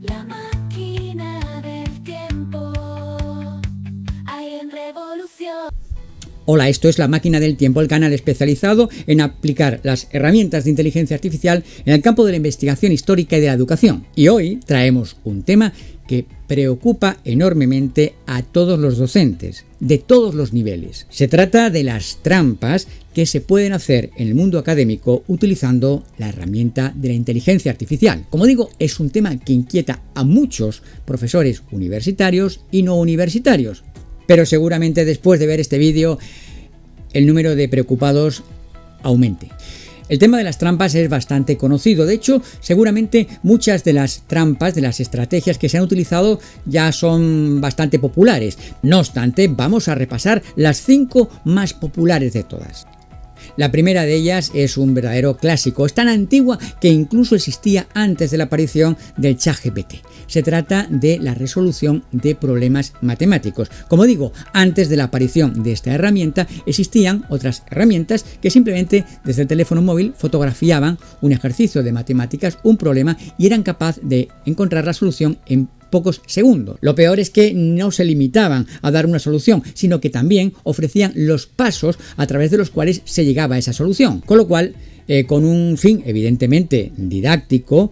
La máquina del tiempo. Hay en revolución. Hola, esto es La Máquina del Tiempo, el canal especializado en aplicar las herramientas de inteligencia artificial en el campo de la investigación histórica y de la educación. Y hoy traemos un tema que preocupa enormemente a todos los docentes, de todos los niveles. Se trata de las trampas que se pueden hacer en el mundo académico utilizando la herramienta de la inteligencia artificial. Como digo, es un tema que inquieta a muchos profesores universitarios y no universitarios. Pero seguramente después de ver este vídeo el número de preocupados aumente. El tema de las trampas es bastante conocido. De hecho, seguramente muchas de las trampas, de las estrategias que se han utilizado ya son bastante populares. No obstante, vamos a repasar las 5 más populares de todas. La primera de ellas es un verdadero clásico, es tan antigua que incluso existía antes de la aparición del ChatGPT. Se trata de la resolución de problemas matemáticos. Como digo, antes de la aparición de esta herramienta existían otras herramientas que simplemente desde el teléfono móvil fotografiaban un ejercicio de matemáticas, un problema, y eran capaces de encontrar la solución en pocos segundos. Lo peor es que no se limitaban a dar una solución, sino que también ofrecían los pasos a través de los cuales se llegaba a esa solución. Con lo cual, con un fin evidentemente didáctico,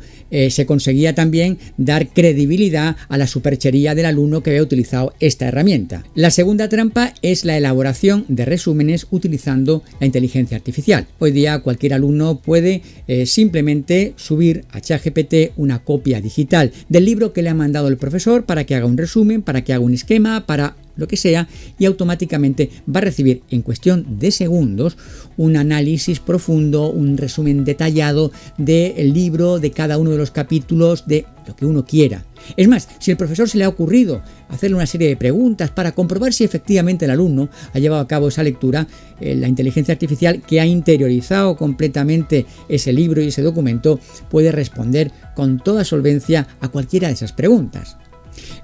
se conseguía también dar credibilidad a la superchería del alumno que había utilizado esta herramienta. La segunda trampa es la elaboración de resúmenes utilizando la inteligencia artificial. Hoy día cualquier alumno puede simplemente subir a ChatGPT una copia digital del libro que le ha mandado el profesor para que haga un resumen, para que haga un esquema, para lo que sea, y automáticamente va a recibir en cuestión de segundos un análisis profundo, un resumen detallado del libro, de cada uno de los capítulos, de lo que uno quiera. Es más, si el profesor se le ha ocurrido hacerle una serie de preguntas para comprobar si efectivamente el alumno ha llevado a cabo esa lectura, la inteligencia artificial, que ha interiorizado completamente ese libro y ese documento, puede responder con toda solvencia a cualquiera de esas preguntas.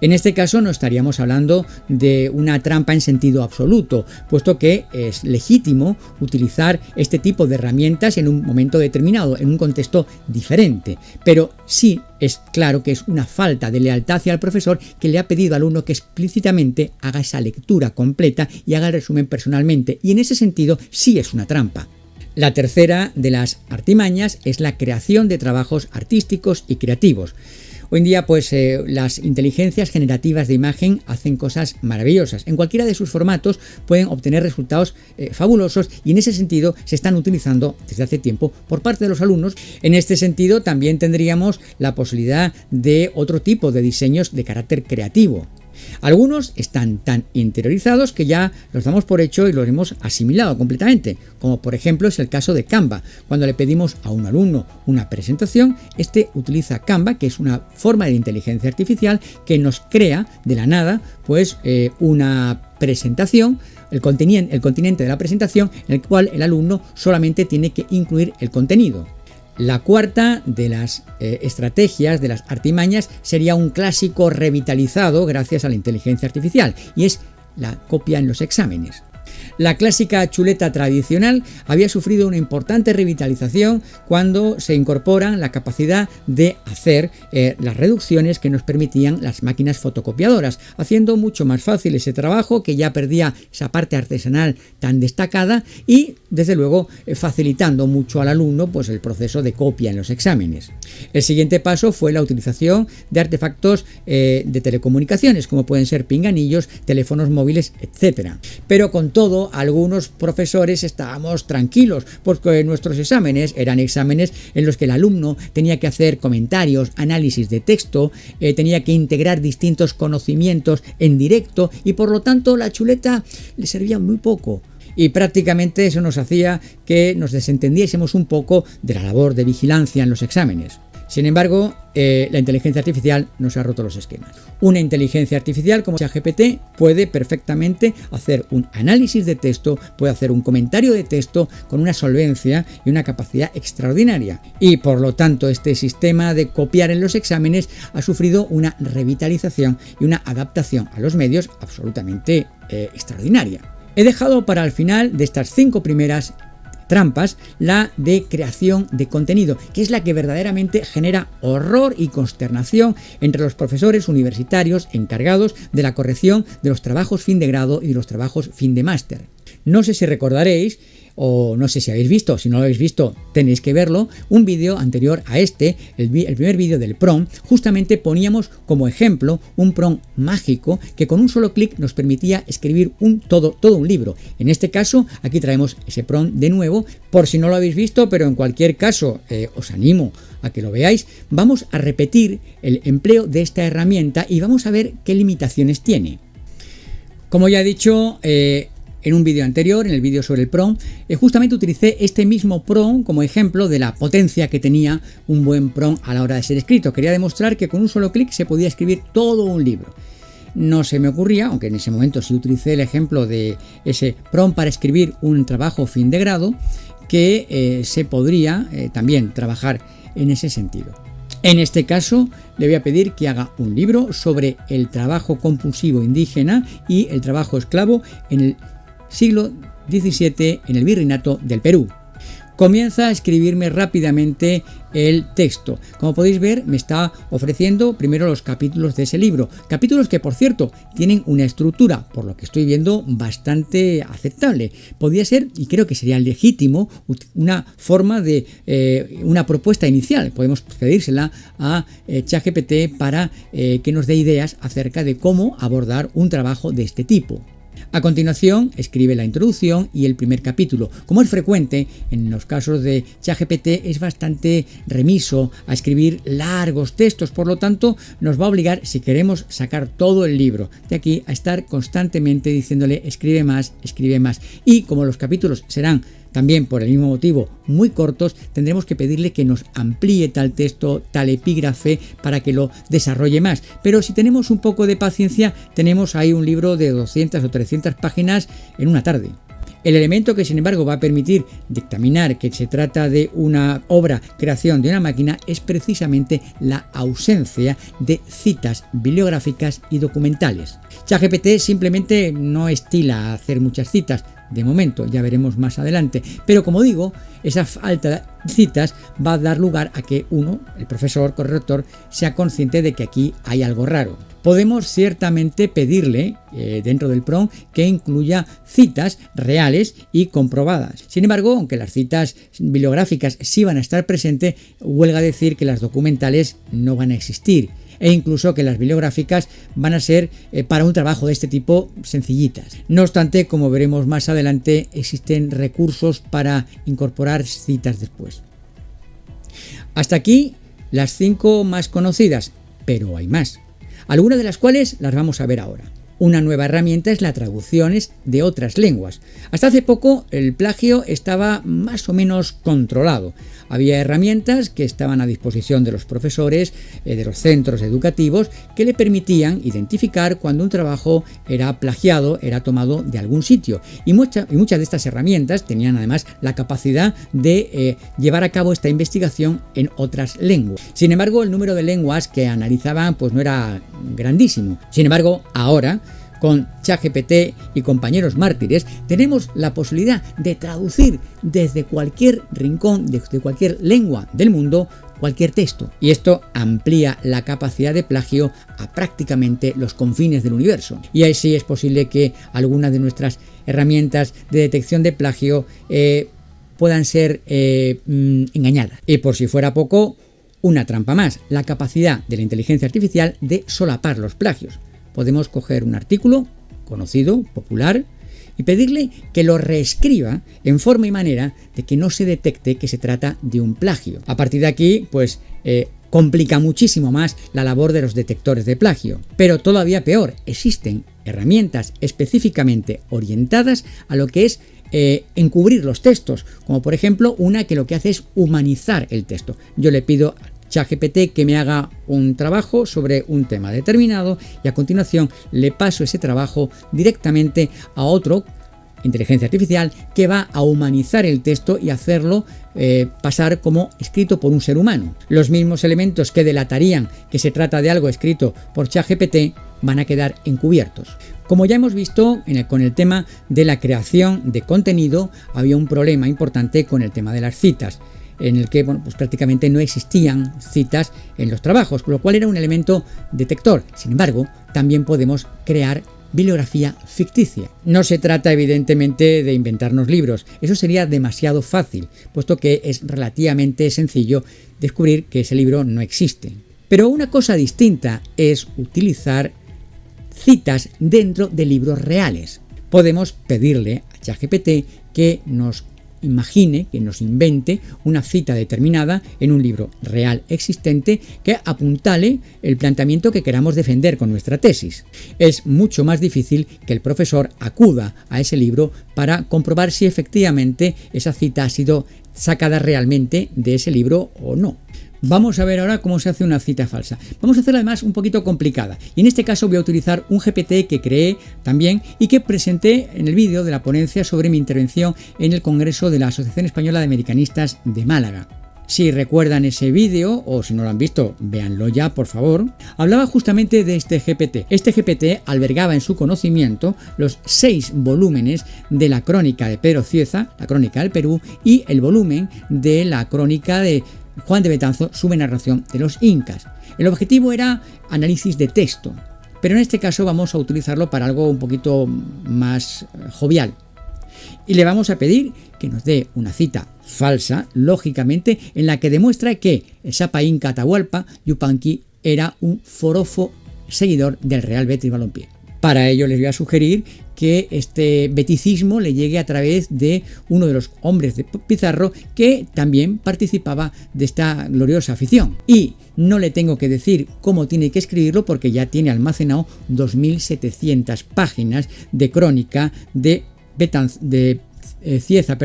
En este caso no estaríamos hablando de una trampa en sentido absoluto, puesto que es legítimo utilizar este tipo de herramientas en un momento determinado, en un contexto diferente, pero sí es claro que es una falta de lealtad hacia el profesor que le ha pedido al alumno que explícitamente haga esa lectura completa y haga el resumen personalmente, y en ese sentido sí es una trampa. La tercera de las artimañas es la creación de trabajos artísticos y creativos. Hoy en día, las inteligencias generativas de imagen hacen cosas maravillosas. En cualquiera de sus formatos pueden obtener resultados fabulosos, y en ese sentido se están utilizando desde hace tiempo por parte de los alumnos. En este sentido también tendríamos la posibilidad de otro tipo de diseños de carácter creativo. Algunos están tan interiorizados que ya los damos por hecho y los hemos asimilado completamente, como por ejemplo es el caso de Canva. Cuando le pedimos a un alumno una presentación, este utiliza Canva, que es una forma de inteligencia artificial que nos crea de la nada una presentación, el continente de la presentación, en el cual el alumno solamente tiene que incluir el contenido. La cuarta de las estrategias, de las artimañas, sería un clásico revitalizado gracias a la inteligencia artificial, y es la copia en los exámenes. La clásica chuleta tradicional había sufrido una importante revitalización cuando se incorporan la capacidad de hacer las reducciones que nos permitían las máquinas fotocopiadoras, haciendo mucho más fácil ese trabajo que ya perdía esa parte artesanal tan destacada, y desde luego facilitando mucho al alumno el proceso de copia en los exámenes. El siguiente paso fue la utilización de artefactos de telecomunicaciones, como pueden ser pinganillos, teléfonos móviles, etc. Pero con todo, algunos profesores estábamos tranquilos, porque nuestros exámenes eran exámenes en los que el alumno tenía que hacer comentarios, análisis de texto, tenía que integrar distintos conocimientos en directo, y por lo tanto la chuleta le servía muy poco. Y prácticamente eso nos hacía que nos desentendiésemos un poco de la labor de vigilancia en los exámenes. Sin embargo, la inteligencia artificial nos ha roto los esquemas. Una inteligencia artificial como ChatGPT puede perfectamente hacer un análisis de texto, puede hacer un comentario de texto con una solvencia y una capacidad extraordinaria. Y por lo tanto, este sistema de copiar en los exámenes ha sufrido una revitalización y una adaptación a los medios absolutamente extraordinaria. He dejado para el final de estas 5 primeras trampas, la de creación de contenido, que es la que verdaderamente genera horror y consternación entre los profesores universitarios encargados de la corrección de los trabajos fin de grado y de los trabajos fin de máster. No sé si recordaréis, o no sé si habéis visto, si no lo habéis visto tenéis que verlo, un vídeo anterior a este, el primer vídeo del PROM, justamente poníamos como ejemplo un PROM mágico que con un solo clic nos permitía escribir todo un libro. En este caso, aquí traemos ese PROM de nuevo, por si no lo habéis visto, pero en cualquier caso os animo a que lo veáis. Vamos a repetir el empleo de esta herramienta y vamos a ver qué limitaciones tiene. Como ya he dicho, en un vídeo anterior, en el vídeo sobre el PROM, justamente utilicé este mismo PROM como ejemplo de la potencia que tenía un buen PROM a la hora de ser escrito. Quería demostrar que con un solo clic se podía escribir todo un libro. No se me ocurría, aunque en ese momento sí utilicé el ejemplo de ese PROM para escribir un trabajo fin de grado, que se podría también trabajar en ese sentido. En este caso, le voy a pedir que haga un libro sobre el trabajo compulsivo indígena y el trabajo esclavo en el siglo XVII en el Virreinato del Perú. Comienza a escribirme rápidamente el texto. Como podéis ver, me está ofreciendo primero los capítulos de ese libro. Capítulos que, por cierto, tienen una estructura, por lo que estoy viendo, bastante aceptable. Podría ser, y creo que sería legítimo, una forma de una propuesta inicial. Podemos pedírsela a ChatGPT para que nos dé ideas acerca de cómo abordar un trabajo de este tipo. A continuación, escribe la introducción y el primer capítulo. Como es frecuente, en los casos de ChatGPT es bastante remiso a escribir largos textos, por lo tanto, nos va a obligar, si queremos sacar todo el libro de aquí, a estar constantemente diciéndole escribe más, y como los capítulos serán también por el mismo motivo muy cortos, tendremos que pedirle que nos amplíe tal texto, tal epígrafe para que lo desarrolle más. Pero si tenemos un poco de paciencia, tenemos ahí un libro de 200 o 300 páginas en una tarde. El elemento que sin embargo va a permitir dictaminar que se trata de una obra creación de una máquina es precisamente la ausencia de citas bibliográficas y documentales. ChatGPT simplemente no estila hacer muchas citas, de momento, ya veremos más adelante, pero como digo, esa falta de citas va a dar lugar a que uno, el profesor, corrector, sea consciente de que aquí hay algo raro. Podemos ciertamente pedirle dentro del PROM que incluya citas reales y comprobadas. Sin embargo, aunque las citas bibliográficas sí van a estar presentes, huelga decir que las documentales no van a existir, e incluso que las bibliográficas van a ser para un trabajo de este tipo sencillitas. No obstante, como veremos más adelante, existen recursos para incorporar citas después. Hasta aquí las 5 más conocidas, pero hay más, algunas de las cuales las vamos a ver ahora. Una nueva herramienta es la traducciones de otras lenguas. Hasta hace poco el plagio estaba más o menos controlado. Había herramientas que estaban a disposición de los profesores, de los centros educativos, que le permitían identificar cuando un trabajo era plagiado, era tomado de algún sitio. Y muchas de estas herramientas tenían además la capacidad de llevar a cabo esta investigación en otras lenguas. Sin embargo, el número de lenguas que analizaban pues no era grandísimo. Sin embargo, ahora, con ChatGPT y compañeros mártires, tenemos la posibilidad de traducir desde cualquier rincón, desde cualquier lengua del mundo, cualquier texto. Y esto amplía la capacidad de plagio a prácticamente los confines del universo. Y ahí sí es posible que algunas de nuestras herramientas de detección de plagio puedan ser engañadas. Y por si fuera poco, una trampa más, la capacidad de la inteligencia artificial de solapar los plagios. Podemos coger un artículo conocido, popular, y pedirle que lo reescriba en forma y manera de que no se detecte que se trata de un plagio. A partir de aquí, pues complica muchísimo más la labor de los detectores de plagio. Pero todavía peor, existen herramientas específicamente orientadas a lo que es encubrir los textos, como por ejemplo una que lo que hace es humanizar el texto. Yo le pido ChatGPT que me haga un trabajo sobre un tema determinado y a continuación le paso ese trabajo directamente a otro inteligencia artificial que va a humanizar el texto y hacerlo pasar como escrito por un ser humano. Los mismos elementos que delatarían que se trata de algo escrito por ChatGPT van a quedar encubiertos. Como ya hemos visto con el tema de la creación de contenido, había un problema importante con el tema de las citas, en el que pues prácticamente no existían citas en los trabajos, lo cual era un elemento detector. Sin embargo, también podemos crear bibliografía ficticia. No se trata evidentemente de inventarnos libros, eso sería demasiado fácil, puesto que es relativamente sencillo descubrir que ese libro no existe. Pero una cosa distinta es utilizar citas dentro de libros reales. Podemos pedirle a ChatGPT que nos imagine, que nos invente una cita determinada en un libro real existente que apuntale el planteamiento que queramos defender con nuestra tesis. Es mucho más difícil que el profesor acuda a ese libro para comprobar si efectivamente esa cita ha sido sacada realmente de ese libro o no. Vamos a ver ahora cómo se hace una cita falsa. Vamos a hacerla además un poquito complicada. Y en este caso voy a utilizar un GPT que creé también y que presenté en el vídeo de la ponencia sobre mi intervención en el Congreso de la Asociación Española de Americanistas de Málaga. Si recuerdan ese vídeo, o si no lo han visto, véanlo ya, por favor. Hablaba justamente de este GPT. Este GPT albergaba en su conocimiento los 6 volúmenes de la crónica de Pedro Cieza, la crónica del Perú, y el volumen de la crónica de Juan de Betanzo, su narración de los incas. El objetivo era análisis de texto, pero en este caso vamos a utilizarlo para algo un poquito más jovial. Y le vamos a pedir que nos dé una cita falsa, lógicamente, en la que demuestra que el Sapa Inca Atahualpa Yupanqui era un forofo seguidor del Real Betis Balompié. Para ello les voy a sugerir que este beticismo le llegue a través de uno de los hombres de Pizarro que también participaba de esta gloriosa afición. Y no le tengo que decir cómo tiene que escribirlo porque ya tiene almacenado 2.700 páginas de crónica de Cieza,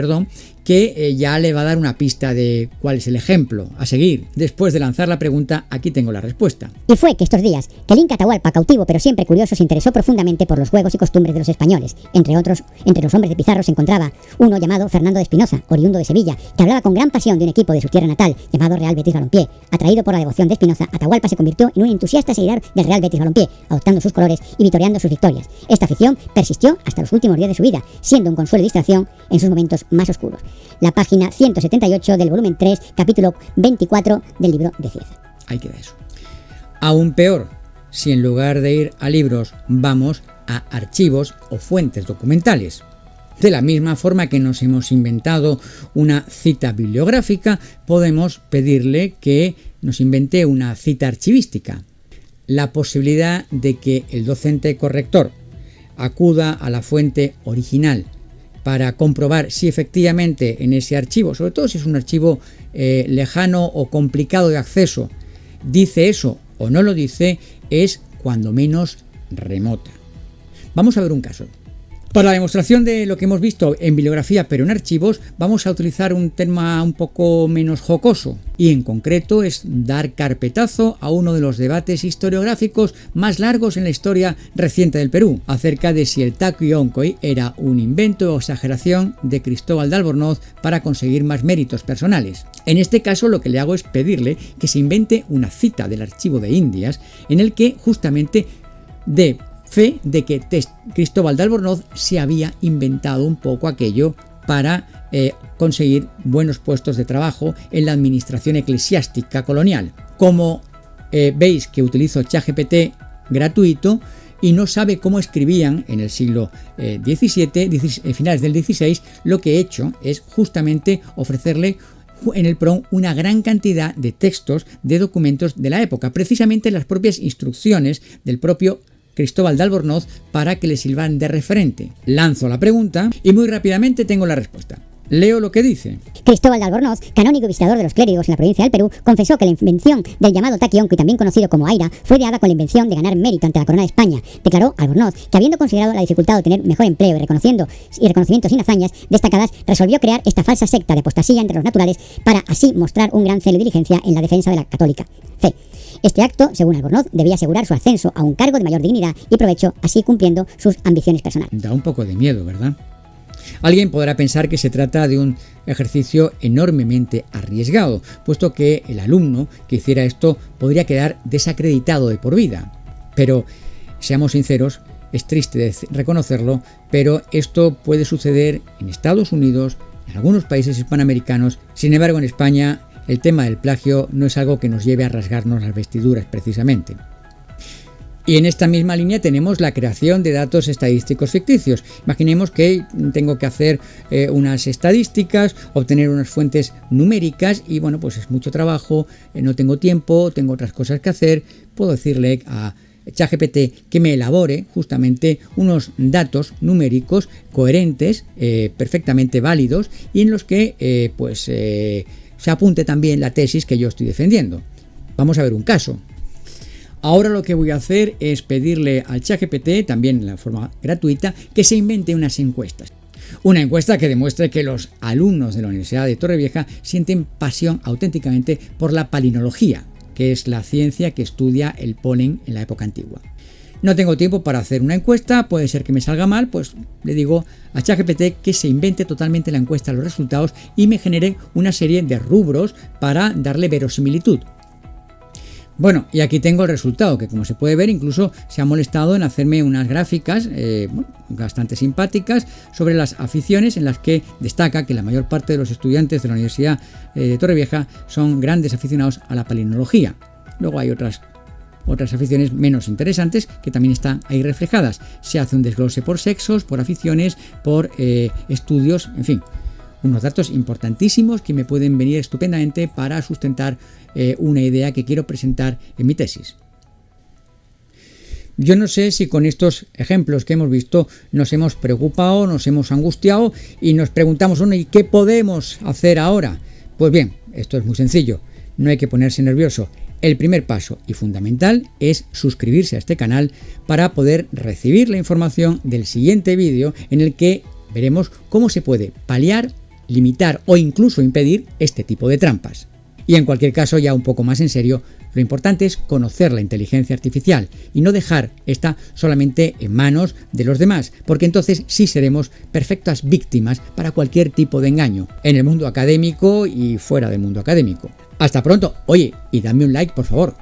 que ya le va a dar una pista de cuál es el ejemplo a seguir. Después de lanzar la pregunta, aquí tengo la respuesta. Y fue que estos días, que el Inca Atahualpa, cautivo pero siempre curioso, se interesó profundamente por los juegos y costumbres de los españoles. Entre otros, entre los hombres de Pizarro se encontraba uno llamado Fernando de Espinosa, oriundo de Sevilla, que hablaba con gran pasión de un equipo de su tierra natal, llamado Real Betis Balompié. Atraído por la devoción de Espinosa, Atahualpa se convirtió en un entusiasta seguidor del Real Betis Balompié, adoptando sus colores y vitoreando sus victorias. Esta afición persistió hasta los últimos días de su vida, siendo un consuelo y distracción en sus momentos más oscuros. La página 178 del volumen 3, capítulo 24 del libro de Cieza. Ahí queda eso. Aún peor, si en lugar de ir a libros vamos a archivos o fuentes documentales. De la misma forma que nos hemos inventado una cita bibliográfica, podemos pedirle que nos invente una cita archivística. La posibilidad de que el docente corrector acuda a la fuente original para comprobar si efectivamente en ese archivo, sobre todo si es un archivo lejano o complicado de acceso, dice eso o no lo dice, es cuando menos remota. Vamos a ver un caso. Para la demostración de lo que hemos visto en bibliografía pero en archivos, vamos a utilizar un tema un poco menos jocoso y en concreto es dar carpetazo a uno de los debates historiográficos más largos en la historia reciente del Perú, acerca de si el Tacuioncoy era un invento o exageración de Cristóbal de Albornoz para conseguir más méritos personales. En este caso lo que le hago es pedirle que se invente una cita del archivo de Indias en el que justamente dé fe de que Cristóbal de Albornoz se había inventado un poco aquello para conseguir buenos puestos de trabajo en la administración eclesiástica colonial. Como veis que utilizo ChatGPT gratuito y no sabe cómo escribían en el siglo XVII, finales del XVI, lo que he hecho es justamente ofrecerle en el PROM una gran cantidad de textos, de documentos de la época, precisamente las propias instrucciones del propio Cristóbal de Albornoz para que le sirvan de referente. Lanzo la pregunta y muy rápidamente tengo la respuesta. Leo lo que dice. Cristóbal de Albornoz, canónigo y visitador de los clérigos en la provincia del Perú, confesó que la invención del llamado taquionco, y también conocido como aira, fue ideada con la invención de ganar mérito ante la corona de España. Declaró Albornoz que, habiendo considerado la dificultad de obtener mejor empleo y reconocimientos sin hazañas destacadas, resolvió crear esta falsa secta de apostasía entre los naturales para así mostrar un gran celo y diligencia en la defensa de la católica fe. Este acto, según Albornoz, debía asegurar su ascenso a un cargo de mayor dignidad y provecho, así cumpliendo sus ambiciones personales. Da un poco de miedo, ¿verdad? Alguien podrá pensar que se trata de un ejercicio enormemente arriesgado, puesto que el alumno que hiciera esto podría quedar desacreditado de por vida. Pero, seamos sinceros, es triste reconocerlo, pero esto puede suceder en Estados Unidos, en algunos países hispanoamericanos. Sin embargo, en España el tema del plagio no es algo que nos lleve a rasgarnos las vestiduras precisamente. Y en esta misma línea tenemos la creación de datos estadísticos ficticios. Imaginemos que tengo que hacer unas estadísticas, obtener unas fuentes numéricas y bueno, pues es mucho trabajo, no tengo tiempo, tengo otras cosas que hacer. Puedo decirle a ChatGPT que me elabore justamente unos datos numéricos coherentes, perfectamente válidos y en los que se apunte también la tesis que yo estoy defendiendo. Vamos a ver un caso. Ahora lo que voy a hacer es pedirle al ChatGPT, también de forma gratuita, que se invente unas encuestas. Una encuesta que demuestre que los alumnos de la Universidad de Torrevieja sienten pasión auténticamente por la palinología, que es la ciencia que estudia el polen en la época antigua. No tengo tiempo para hacer una encuesta, puede ser que me salga mal, pues le digo a ChatGPT que se invente totalmente la encuesta, los resultados y me genere una serie de rubros para darle verosimilitud. Bueno, y aquí tengo el resultado, que como se puede ver incluso se ha molestado en hacerme unas gráficas bastante simpáticas sobre las aficiones en las que destaca que la mayor parte de los estudiantes de la Universidad de Torrevieja son grandes aficionados a la palinología. Luego hay otras aficiones menos interesantes que también están ahí reflejadas. Se hace un desglose por sexos, por aficiones, por estudios, en fin. Unos datos importantísimos que me pueden venir estupendamente para sustentar una idea que quiero presentar en mi tesis. Yo no sé si con estos ejemplos que hemos visto nos hemos preocupado, nos hemos angustiado y nos preguntamos, ¿y qué podemos hacer ahora? Pues bien, esto es muy sencillo, no hay que ponerse nervioso. El primer paso y fundamental es suscribirse a este canal para poder recibir la información del siguiente vídeo en el que veremos cómo se puede paliar, limitar o incluso impedir este tipo de trampas. Y en cualquier caso, ya un poco más en serio, lo importante es conocer la inteligencia artificial y no dejar esta solamente en manos de los demás, porque entonces sí seremos perfectas víctimas para cualquier tipo de engaño, en el mundo académico y fuera del mundo académico. Hasta pronto. Oye, y dame un like, por favor.